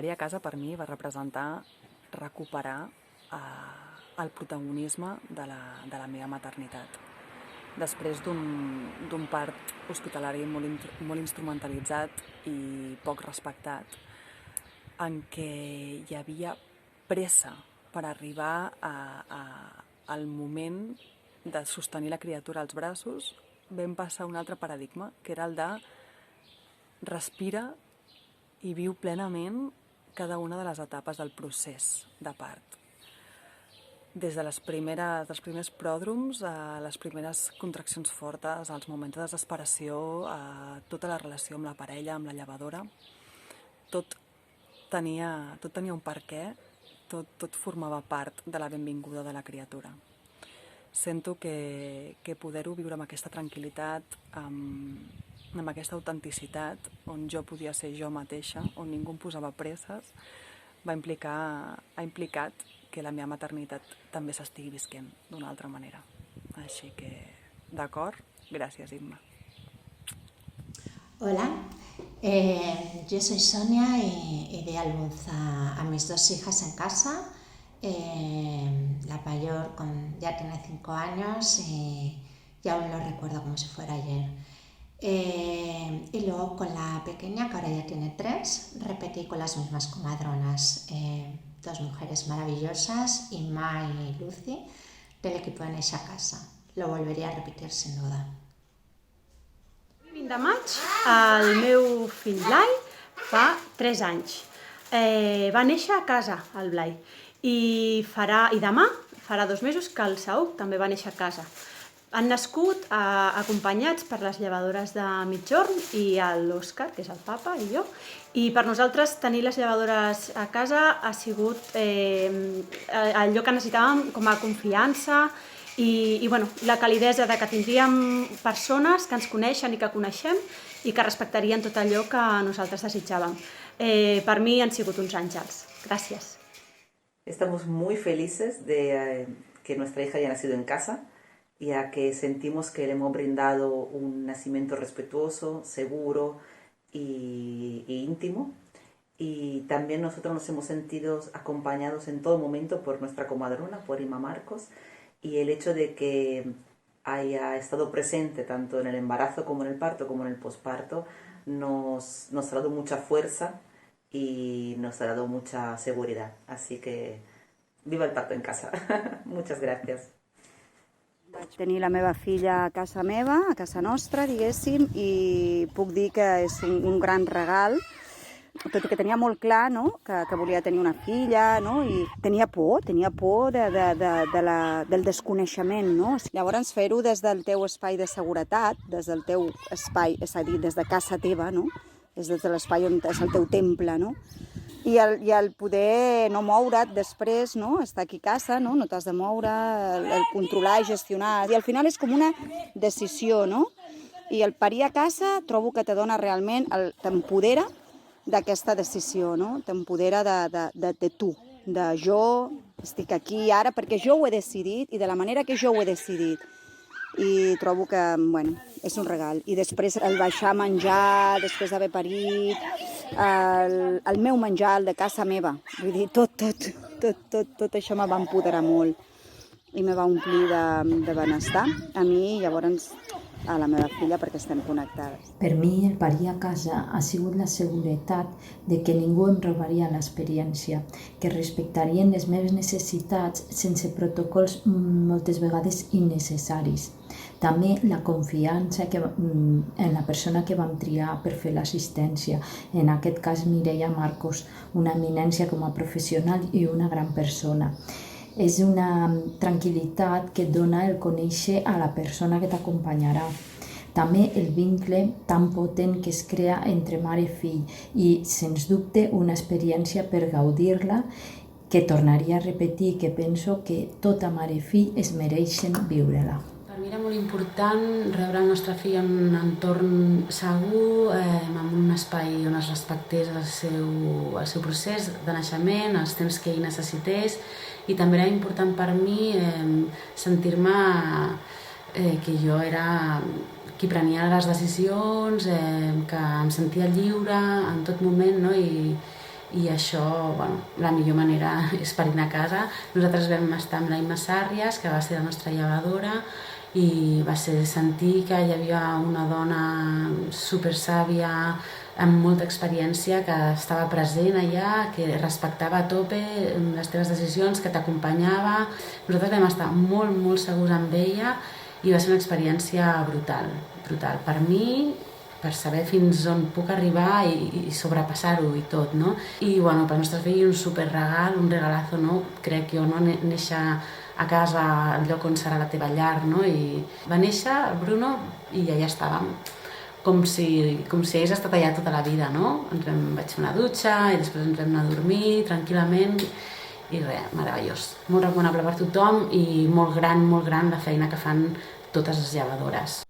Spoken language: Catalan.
parir a casa per mi va representar recuperar el protagonisme de la meva maternitat. Després d'un part hospitalari molt instrumentalitzat i poc respectat, en què hi havia pressa per arribar al moment de sostenir la criatura als braços, vam passar a un altre paradigma, que era el de respira i viu plenament cada una de les etapes del procés de part. Des dels primers pròdroms, a les primeres contraccions fortes, als moments de desesperació, a tota la relació amb la parella, amb la llevadora, tot tenia un per què, tot formava part de la benvinguda de la criatura. Sento que poder-ho viure amb aquesta tranquil·litat, amb aquesta autenticitat, on jo podia ser jo mateixa, on ningú em posava presses, ha implicat que la meva maternitat també s'estigui visquent d'una altra manera. Així que, d'acord, gràcies, Imma. Hola, yo soy Sonia y di a luz a mis dos hijas en casa. La mayor ya tiene 5 años y aún lo recuerdo como si fuera ayer. Y luego con la pequeña, que ahora ya tiene 3, repetí con las mismas comadronas, 2 mujeres maravillosas, Imma y Lucy, del equipo de Neixa Casa. Lo volvería a repetir sin duda. El 20 de maig, el meu fill Blai fa 3 anys. Va néixer a casa, el Blai, i demà farà 2 mesos que el Saúl també va néixer a casa. Han nascut acompanyats per les llevadores de mitjorn i l'Òscar, que és el papa, i jo. I per nosaltres tenir les llevadores a casa ha sigut allò que necessitàvem com a confiança i la calidesa de que tindríem persones que ens coneixen i que coneixem i que respectarien tot allò que nosaltres desitjàvem. Per mi han sigut uns àngels. Gràcies. Estamos muy felices de que nuestra hija haya nacido en casa, ya que sentimos que le hemos brindado un nacimiento respetuoso, seguro y íntimo. Y también nosotros nos hemos sentido acompañados en todo momento por nuestra comadrona, por Imma Marcos, y el hecho de que haya estado presente tanto en el embarazo como en el parto como en el posparto nos ha dado mucha fuerza y nos ha dado mucha seguridad. Así que viva el parto en casa. Muchas gracias. Vaig tenir la meva filla a casa meva, a casa nostra, diguéssim, i puc dir que és un gran regal, tot i que tenia molt clar, no?, que volia tenir una filla, no?, i tenia por del desconeixement, no? Llavors fer-ho des del teu espai de seguretat, des del teu espai, és a dir, des de casa teva, no?, des de l'espai on és el teu temple, no?, i el poder no moure't després, no? Estar aquí a casa, no t'has de moure, el controlar i gestionar. I al final és com una decisió, no? I el parir a casa trobo que te dona realment, t'empodera d'aquesta decisió, no? T'empodera de tu, de jo estic aquí ara perquè jo ho he decidit i de la manera que jo ho he decidit. I trobo que, bueno, és un regal. I després el baixar a menjar, després d'haver parit, el meu menjar, el de casa meva, vull dir, tot això me va empoderar molt i me va omplir de benestar a mi i llavors a la meva filla perquè estem connectades. Per mi el parir a casa ha sigut la seguretat de que ningú em robaria l'experiència, que respectarien les meves necessitats sense protocols moltes vegades innecessaris. També la confiança en la persona que vam triar per fer l'assistència, en aquest cas Mireia Marcos, una eminència com a professional i una gran persona. És una tranquil·litat que et dona el conèixer a la persona que t'acompanyarà. També el vincle tan potent que es crea entre mare i fill i, sens dubte, una experiència per gaudir-la que tornaria a repetir, que penso que tota mare i fill es mereixen viure-la. Per mi era molt important rebre el nostre fill en un entorn segur, en un espai on es respectés el seu procés de naixement, els temps que ell necessités, i també era important per mi sentir-me que jo era qui prenia les decisions, que em sentia lliure en tot moment, no? I i això, bueno, la millor manera és per anar a casa. Nosaltres vam estar amb la Imma Sàrries, que va ser la nostra llevadora, i va ser sentir que hi havia una dona supersàvia, amb molta experiència, que estava present allà, que respectava a tope les teves decisions, que t'acompanyava. Nosaltres vam estar molt, molt segurs amb ella i va ser una experiència brutal, brutal. Per mi, per saber fins on puc arribar i sobrepassar-ho i tot, no? I, bueno, per nostres fills un superregal, un regalazo, no? Crec jo, no? Néixer a casa, al lloc on serà la teva llar, no? I va néixer el Bruno i allà estàvem, com si hagués estat allà tota la vida, no? Vaig fer una dutxa i després ens vam anar a dormir tranquil·lament i res, meravellós. Molt recomanable per tothom i molt gran la feina que fan totes les llevadores.